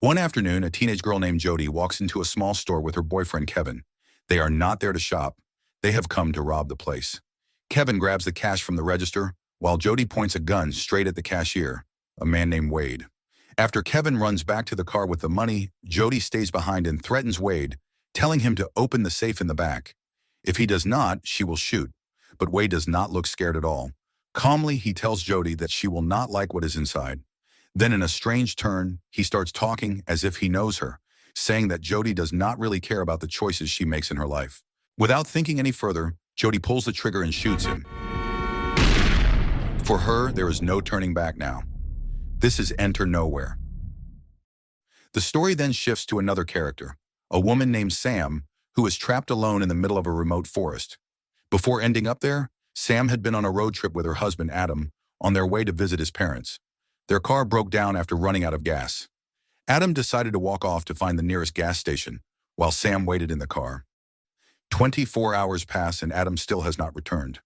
One afternoon, a teenage girl named Jody walks into a small store with her boyfriend Kevin. They are not there to shop. They have come to rob the place. Kevin grabs the cash from the register, while Jody points a gun straight at the cashier, a man named Wade. After Kevin runs back to the car with the money, Jody stays behind and threatens Wade, telling him to open the safe in the back. If he does not, she will shoot. But Wade does not look scared at all. Calmly, he tells Jody that she will not like what is inside. Then in a strange turn, he starts talking as if he knows her, saying that Jody does not really care about the choices she makes in her life. Without thinking any further, Jody pulls the trigger and shoots him. For her, there is no turning back now. This is Enter Nowhere. The story then shifts to another character, a woman named Sam, who is trapped alone in the middle of a remote forest. Before ending up there, Sam had been on a road trip with her husband Adam, on their way to visit his parents. Their car broke down after running out of gas. Adam decided to walk off to find the nearest gas station, while Sam waited in the car. 24 hours pass and Adam still has not returned.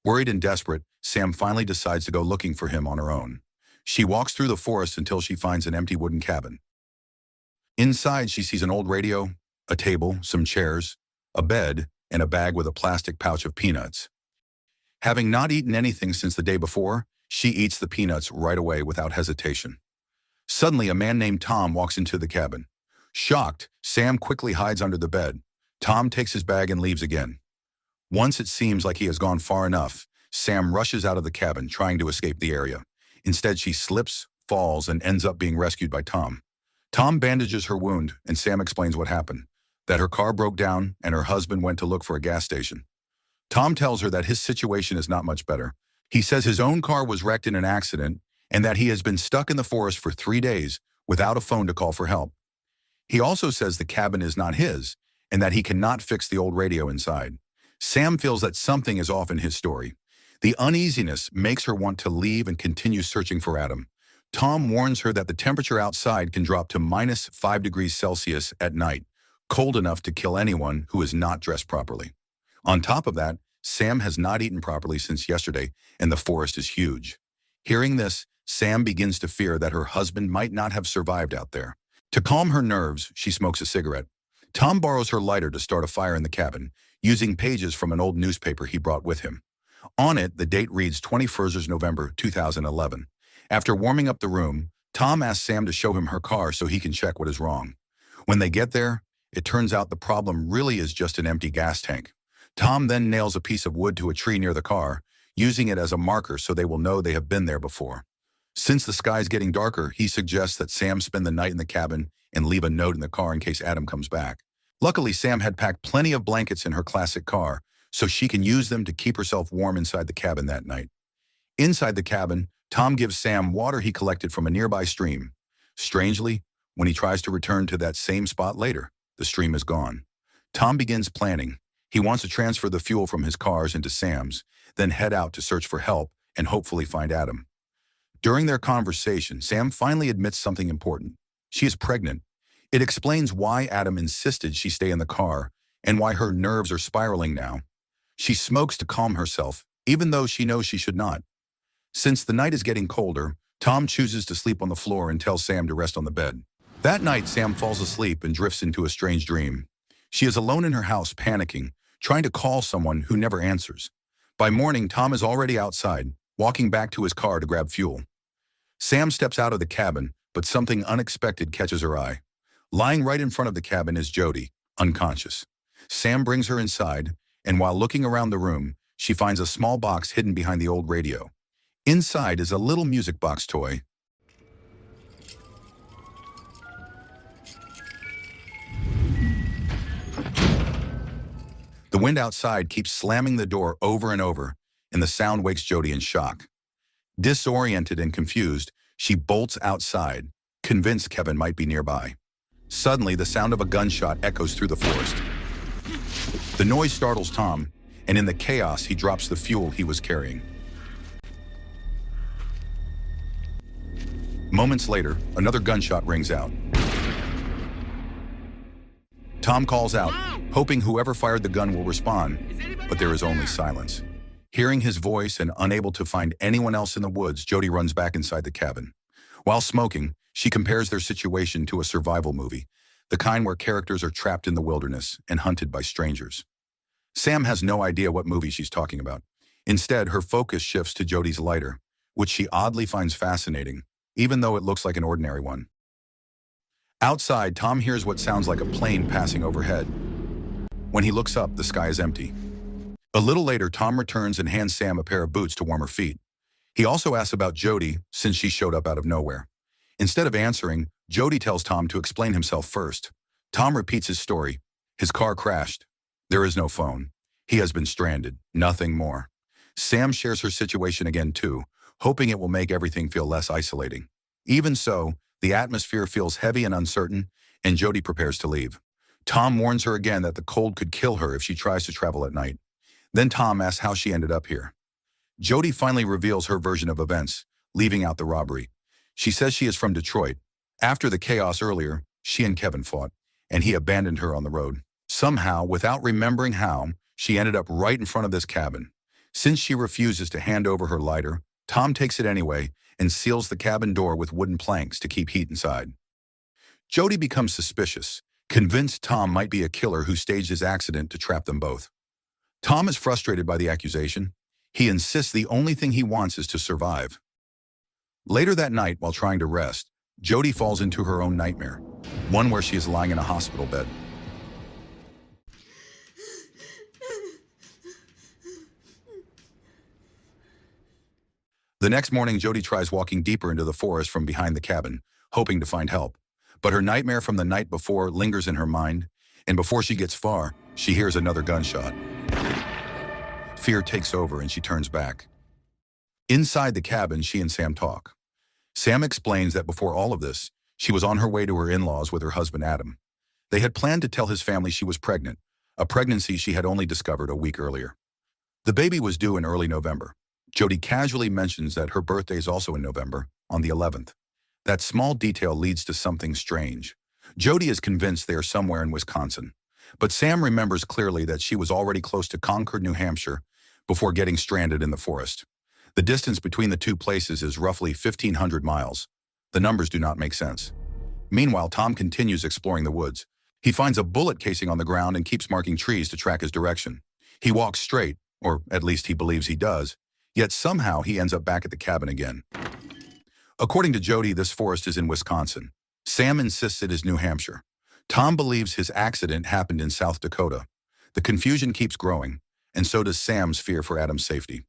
Worried and desperate, Sam finally decides to go looking for him on her own. She walks through the forest until she finds an empty wooden cabin. Inside, she sees an old radio, a table, some chairs, a bed, and a bag with a plastic pouch of peanuts. Having not eaten anything since the day before, she eats the peanuts right away without hesitation. Suddenly, a man named Tom walks into the cabin. Shocked, Sam quickly hides under the bed. Tom takes his bag and leaves again. Once it seems like he has gone far enough, Sam rushes out of the cabin, trying to escape the area. Instead, she slips, falls, and ends up being rescued by Tom. Tom bandages her wound, and Sam explains what happened, that her car broke down and her husband went to look for a gas station. Tom tells her that his situation is not much better. He says his own car was wrecked in an accident and that he has been stuck in the forest for 3 days without a phone to call for help. He also says the cabin is not his and that he cannot fix the old radio inside. Sam feels that something is off in his story. The uneasiness makes her want to leave and continue searching for Adam. Tom warns her that the temperature outside can drop to -5 degrees Celsius at night, cold enough to kill anyone who is not dressed properly. On top of that, Sam has not eaten properly since yesterday, and the forest is huge. Hearing this, Sam begins to fear that her husband might not have survived out there. To calm her nerves, she smokes a cigarette. Tom borrows her lighter to start a fire in the cabin, using pages from an old newspaper he brought with him. On it, the date reads 21st November 2011. After warming up the room, Tom asks Sam to show him her car so he can check what is wrong. When they get there, it turns out the problem really is just an empty gas tank. Tom then nails a piece of wood to a tree near the car, using it as a marker so they will know they have been there before. Since the sky is getting darker, he suggests that Sam spend the night in the cabin and leave a note in the car in case Adam comes back. Luckily, Sam had packed plenty of blankets in her classic car, so she can use them to keep herself warm inside the cabin that night. Inside the cabin, Tom gives Sam water he collected from a nearby stream. Strangely, when he tries to return to that same spot later, the stream is gone. Tom begins planning. He wants to transfer the fuel from his cars into Sam's, then head out to search for help and hopefully find Adam. During their conversation, Sam finally admits something important. She is pregnant. It explains why Adam insisted she stay in the car and why her nerves are spiraling now. She smokes to calm herself, even though she knows she should not. Since the night is getting colder, Tom chooses to sleep on the floor and tells Sam to rest on the bed. That night, Sam falls asleep and drifts into a strange dream. She is alone in her house, panicking, trying to call someone who never answers. By morning, Tom is already outside, walking back to his car to grab fuel. Sam steps out of the cabin, but something unexpected catches her eye. Lying right in front of the cabin is Jody, unconscious. Sam brings her inside, and while looking around the room, she finds a small box hidden behind the old radio. Inside is a little music box toy. The wind outside keeps slamming the door over and over, and the sound wakes Jody in shock. Disoriented and confused, she bolts outside, convinced Kevin might be nearby. Suddenly, the sound of a gunshot echoes through the forest. The noise startles Tom, and in the chaos, he drops the fuel he was carrying. Moments later, another gunshot rings out. Tom calls out, hoping whoever fired the gun will respond, but there is only silence. Hearing his voice and unable to find anyone else in the woods, Jody runs back inside the cabin. While smoking, she compares their situation to a survival movie, the kind where characters are trapped in the wilderness and hunted by strangers. Sam has no idea what movie she's talking about. Instead, her focus shifts to Jody's lighter, which she oddly finds fascinating, even though it looks like an ordinary one. Outside, Tom hears what sounds like a plane passing overhead. When he looks up, the sky is empty. A little later, Tom returns and hands Sam a pair of boots to warm her feet. He also asks about Jody, since she showed up out of nowhere. Instead of answering, Jody tells Tom to explain himself first. Tom repeats his story. His car crashed. There is no phone. He has been stranded. Nothing more. Sam shares her situation again too, hoping it will make everything feel less isolating. Even so, the atmosphere feels heavy and uncertain, and Jody prepares to leave. Tom warns her again that the cold could kill her if she tries to travel at night. Then Tom asks how she ended up here. Jody finally reveals her version of events, leaving out the robbery. She says she is from Detroit. After the chaos earlier, she and Kevin fought, and he abandoned her on the road. Somehow, without remembering how, she ended up right in front of this cabin. Since she refuses to hand over her lighter, Tom takes it anyway and seals the cabin door with wooden planks to keep heat inside. Jody becomes suspicious, convinced Tom might be a killer who staged his accident to trap them both. Tom is frustrated by the accusation. He insists the only thing he wants is to survive. Later that night, while trying to rest, Jody falls into her own nightmare, one where she is lying in a hospital bed. The next morning, Jody tries walking deeper into the forest from behind the cabin, hoping to find help. But her nightmare from the night before lingers in her mind, and before she gets far, she hears another gunshot. Fear takes over and she turns back. Inside the cabin, she and Sam talk. Sam explains that before all of this, she was on her way to her in-laws with her husband Adam. They had planned to tell his family she was pregnant, a pregnancy she had only discovered a week earlier. The baby was due in early November. Jody casually mentions that her birthday is also in November, on the 11th. That small detail leads to something strange. Jody is convinced they are somewhere in Wisconsin, but Sam remembers clearly that she was already close to Concord, New Hampshire, before getting stranded in the forest. The distance between the two places is roughly 1,500 miles. The numbers do not make sense. Meanwhile, Tom continues exploring the woods. He finds a bullet casing on the ground and keeps marking trees to track his direction. He walks straight, or at least he believes he does, yet somehow he ends up back at the cabin again. According to Jody, this forest is in Wisconsin. Sam insists it is New Hampshire. Tom believes his accident happened in South Dakota. The confusion keeps growing, and so does Sam's fear for Adam's safety.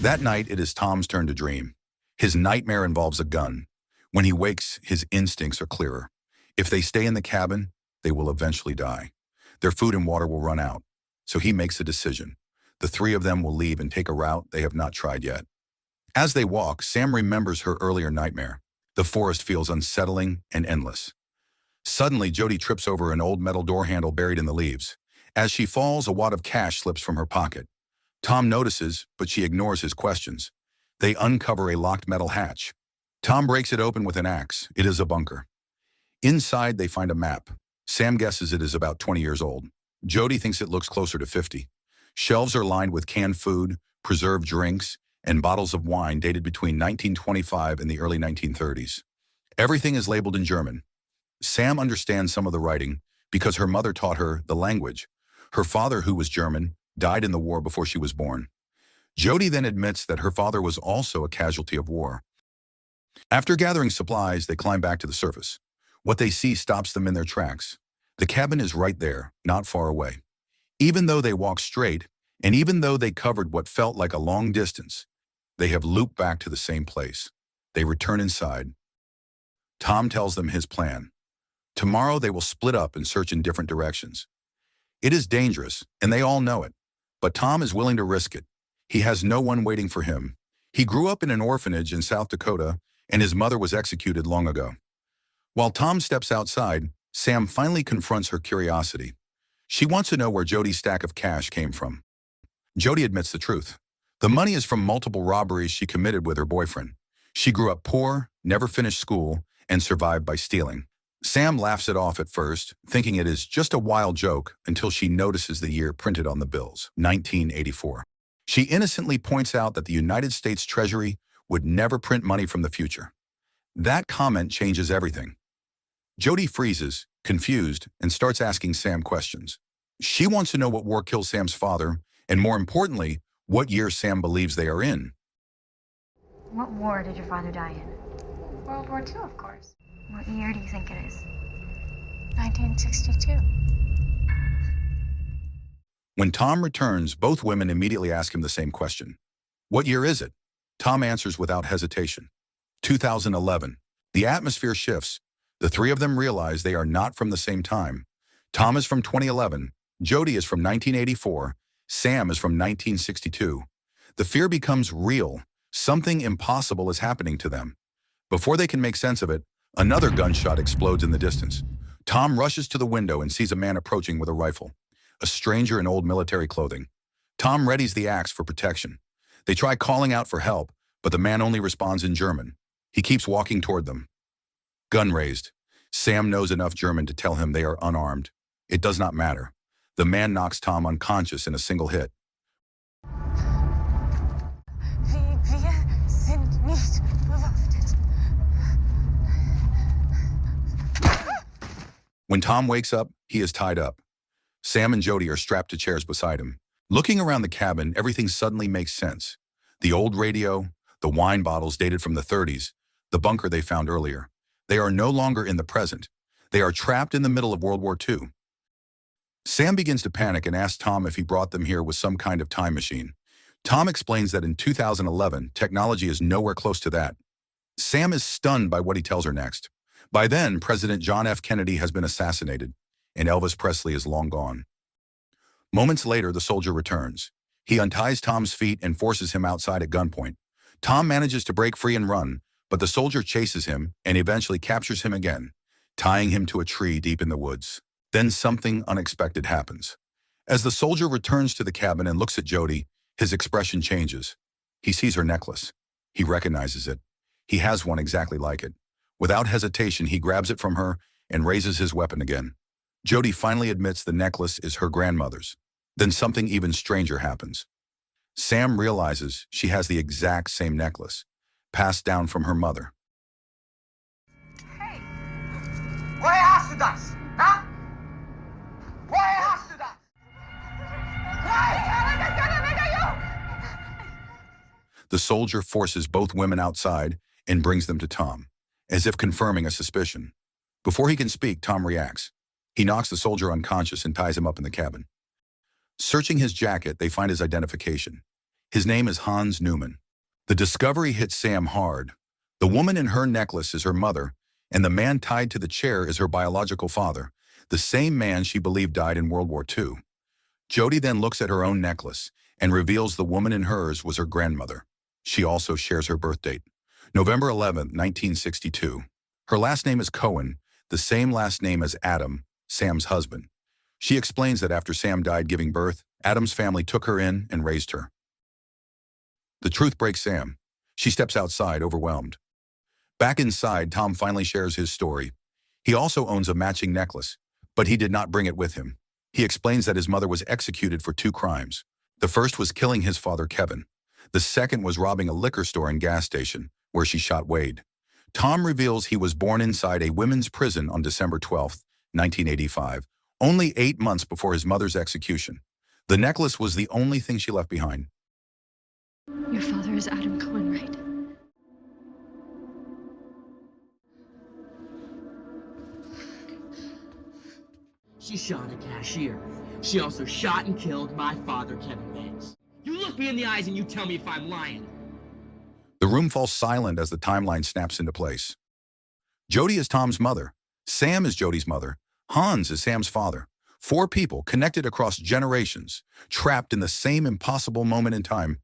That night, it is Tom's turn to dream. His nightmare involves a gun. When he wakes, his instincts are clearer. If they stay in the cabin, they will eventually die. Their food and water will run out, so he makes a decision. The three of them will leave and take a route they have not tried yet. As they walk, Sam remembers her earlier nightmare. The forest feels unsettling and endless. Suddenly, Jody trips over an old metal door handle buried in the leaves. As she falls, a wad of cash slips from her pocket. Tom notices, but she ignores his questions. They uncover a locked metal hatch. Tom breaks it open with an axe. It is a bunker. Inside, they find a map. Sam guesses it is about 20 years old. Jody thinks it looks closer to 50. Shelves are lined with canned food, preserved drinks, and bottles of wine dated between 1925 and the early 1930s. Everything is labeled in German. Sam understands some of the writing because her mother taught her the language. Her father, who was German, died in the war before she was born. Jody then admits that her father was also a casualty of war. After gathering supplies, they climb back to the surface. What they see stops them in their tracks. The cabin is right there, not far away. Even though they walk straight, and even though they covered what felt like a long distance, they have looped back to the same place. They return inside. Tom tells them his plan. Tomorrow they will split up and search in different directions. It is dangerous, and they all know it. But Tom is willing to risk it. He has no one waiting for him. He grew up in an orphanage in South Dakota, and his mother was executed long ago. While Tom steps outside, Sam finally confronts her curiosity. She wants to know where Jody's stack of cash came from. Jody admits the truth. The money is from multiple robberies she committed with her boyfriend. She grew up poor, never finished school, and survived by stealing. Sam laughs it off at first, thinking it is just a wild joke until she notices the year printed on the bills, 1984. She innocently points out that the United States Treasury would never print money from the future. That comment changes everything. Jody freezes, confused, and starts asking Sam questions. She wants to know what war killed Sam's father, and more importantly, what year Sam believes they are in. What war did your father die in? World War II, of course. What year do you think it is? 1962. When Tom returns, both women immediately ask him the same question. What year is it? Tom answers without hesitation. 2011. The atmosphere shifts. The three of them realize they are not from the same time. Tom is from 2011, Jody is from 1984, Sam is from 1962. The fear becomes real. Something impossible is happening to them. Before they can make sense of it, another gunshot explodes in the distance. Tom rushes to the window and sees a man approaching with a rifle, a stranger in old military clothing. Tom readies the axe for protection. They try calling out for help, but the man only responds in German. He keeps walking toward them. Gun raised. Sam knows enough German to tell him they are unarmed. It does not matter. The man knocks Tom unconscious in a single hit. Wir sind nicht bewaffnet. When Tom wakes up, he is tied up. Sam and Jody are strapped to chairs beside him. Looking around the cabin, everything suddenly makes sense. The old radio, the wine bottles dated from the 30s, the bunker they found earlier. They are no longer in the present. They are trapped in the middle of World War II. Sam begins to panic and asks Tom if he brought them here with some kind of time machine. Tom explains that in 2011, technology is nowhere close to that. Sam is stunned by what he tells her next. By then, President John F. Kennedy has been assassinated, and Elvis Presley is long gone. Moments later, the soldier returns. He unties Tom's feet and forces him outside at gunpoint. Tom manages to break free and run, but the soldier chases him and eventually captures him again, tying him to a tree deep in the woods. Then something unexpected happens. As the soldier returns to the cabin and looks at Jody, his expression changes. He sees her necklace. He recognizes it. He has one exactly like it. Without hesitation, he grabs it from her and raises his weapon again. Jody finally admits the necklace is her grandmother's. Then something even stranger happens. Sam realizes she has the exact same necklace, passed down from her mother. Hey! Woher hast du das? Ha? Woher hast du das? The soldier forces both women outside and brings them to Tom, as if confirming a suspicion. Before he can speak, Tom reacts. He knocks the soldier unconscious and ties him up in the cabin. Searching his jacket, they find his identification. His name is Hans Neumann. The discovery hits Sam hard. The woman in her necklace is her mother, and the man tied to the chair is her biological father, the same man she believed died in World War II. Jody then looks at her own necklace and reveals the woman in hers was her grandmother. She also shares her birth date, November 11, 1962. Her last name is Cohen, the same last name as Adam, Sam's husband. She explains that after Sam died giving birth, Adam's family took her in and raised her. The truth breaks Sam. She steps outside, overwhelmed. Back inside, Tom finally shares his story. He also owns a matching necklace, but he did not bring it with him. He explains that his mother was executed for 2 crimes. The first was killing his father, Kevin. The second was robbing a liquor store and gas station, where she shot Wade. Tom reveals he was born inside a women's prison on December 12, 1985, only 8 months before his mother's execution. The necklace was the only thing she left behind. Your father is Adam Cohen, right? She shot a cashier. She also shot and killed my father, Kevin Banks. You look me in the eyes and you tell me if I'm lying. The room falls silent as the timeline snaps into place. Jody is Tom's mother. Sam is Jody's mother. Hans is Sam's father. 4 people connected across generations, trapped in the same impossible moment in time.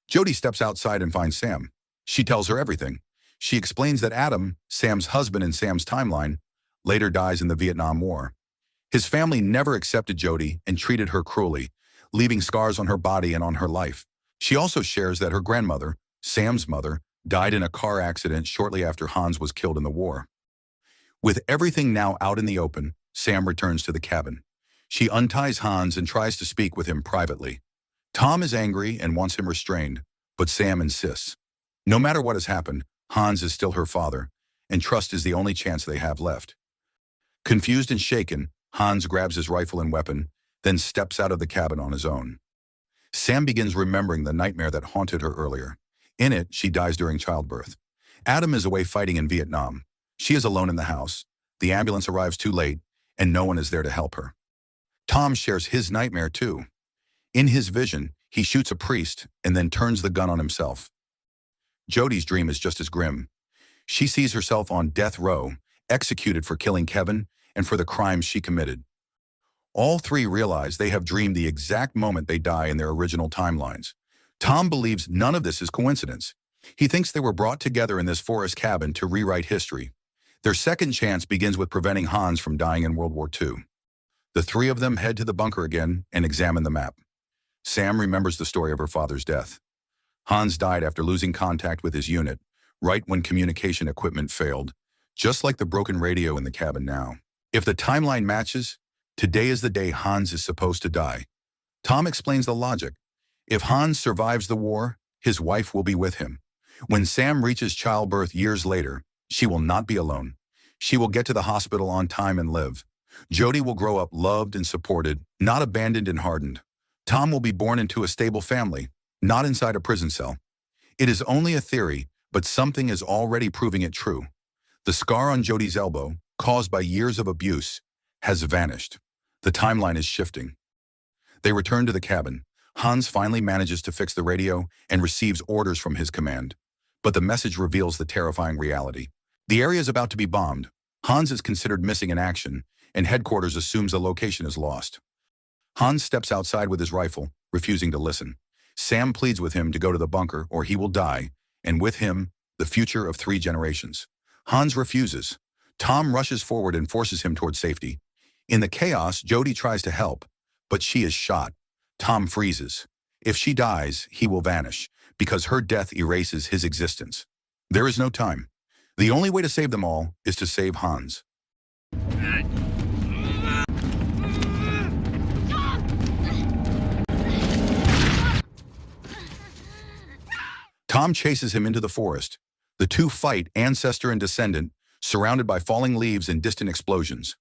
Jody steps outside and finds Sam. She tells her everything. She explains that Adam, Sam's husband in Sam's timeline, later dies in the Vietnam War. His family never accepted Jody and treated her cruelly, leaving scars on her body and on her life. She also shares that her grandmother, Sam's mother, died in a car accident shortly after Hans was killed in the war. With everything now out in the open, Sam returns to the cabin. She unties Hans and tries to speak with him privately. Tom is angry and wants him restrained, but Sam insists. No matter what has happened, Hans is still her father, and trust is the only chance they have left. Confused and shaken, Hans grabs his rifle and weapon, then steps out of the cabin on his own. Sam begins remembering the nightmare that haunted her earlier. In it, she dies during childbirth. Adam is away fighting in Vietnam. She is alone in the house. The ambulance arrives too late, and no one is there to help her. Tom shares his nightmare too. In his vision, he shoots a priest and then turns the gun on himself. Jody's dream is just as grim. She sees herself on death row, executed for killing Kevin and for the crimes she committed. All three realize they have dreamed the exact moment they die in their original timelines. Tom believes none of this is coincidence. He thinks they were brought together in this forest cabin to rewrite history. Their second chance begins with preventing Hans from dying in World War II. The three of them head to the bunker again and examine the map. Sam remembers the story of her father's death. Hans died after losing contact with his unit, right when communication equipment failed, just like the broken radio in the cabin now. If the timeline matches, today is the day Hans is supposed to die. Tom explains the logic. If Hans survives the war, his wife will be with him. When Sam reaches childbirth years later, she will not be alone. She will get to the hospital on time and live. Jody will grow up loved and supported, not abandoned and hardened. Tom will be born into a stable family, not inside a prison cell. It is only a theory, but something is already proving it true. The scar on Jody's elbow, caused by years of abuse, has vanished. The timeline is shifting. They return to the cabin. Hans finally manages to fix the radio and receives orders from his command. But the message reveals the terrifying reality. The area is about to be bombed. Hans is considered missing in action, and headquarters assumes the location is lost. Hans steps outside with his rifle, refusing to listen. Sam pleads with him to go to the bunker or he will die, and with him, the future of 3 generations. Hans refuses. Tom rushes forward and forces him toward safety. In the chaos, Jody tries to help, but she is shot. Tom freezes. If she dies, he will vanish, because her death erases his existence. There is no time. The only way to save them all is to save Hans. Tom chases him into the forest. The two fight, ancestor and descendant, surrounded by falling leaves and distant explosions.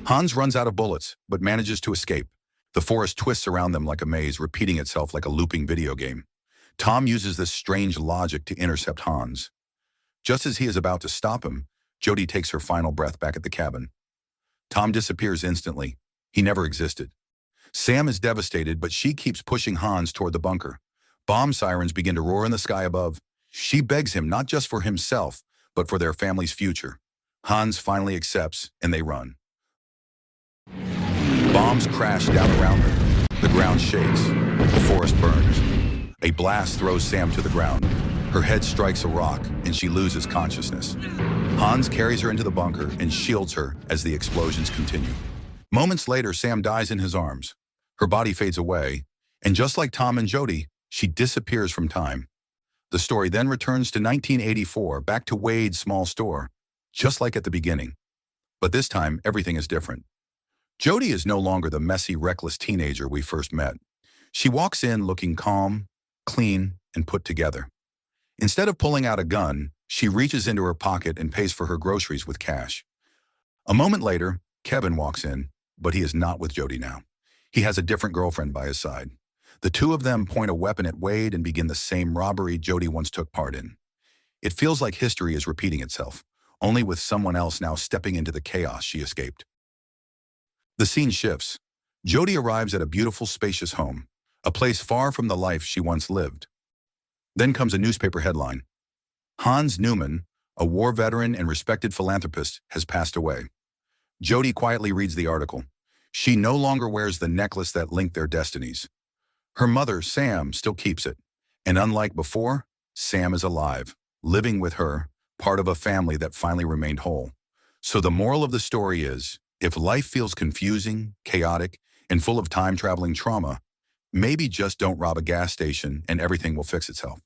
Hans runs out of bullets, but manages to escape. The forest twists around them like a maze, repeating itself like a looping video game. Tom uses this strange logic to intercept Hans. Just as he is about to stop him, Jody takes her final breath back at the cabin. Tom disappears instantly. He never existed. Sam is devastated, but she keeps pushing Hans toward the bunker. Bomb sirens begin to roar in the sky above. She begs him not just for himself, but for their family's future. Hans finally accepts, and they run. Bombs crash down around them. The ground shakes. The forest burns. A blast throws Sam to the ground. Her head strikes a rock, and she loses consciousness. Hans carries her into the bunker and shields her as the explosions continue. Moments later, Sam dies in his arms. Her body fades away, and just like Tom and Jody, she disappears from time. The story then returns to 1984, back to Wade's small store, just like at the beginning. But this time, everything is different. Jody is no longer the messy, reckless teenager we first met. She walks in looking calm, clean, and put together. Instead of pulling out a gun, she reaches into her pocket and pays for her groceries with cash. A moment later, Kevin walks in, but he is not with Jody now. He has a different girlfriend by his side. The two of them point a weapon at Wade and begin the same robbery Jody once took part in. It feels like history is repeating itself, only with someone else now stepping into the chaos she escaped. The scene shifts. Jody arrives at a beautiful, spacious home, a place far from the life she once lived. Then comes a newspaper headline. Hans Newman, a war veteran and respected philanthropist, has passed away. Jody quietly reads the article. She no longer wears the necklace that linked their destinies. Her mother, Sam, still keeps it. And unlike before, Sam is alive, living with her, part of a family that finally remained whole. So the moral of the story is, if life feels confusing, chaotic, and full of time-traveling trauma, maybe just don't rob a gas station and everything will fix itself.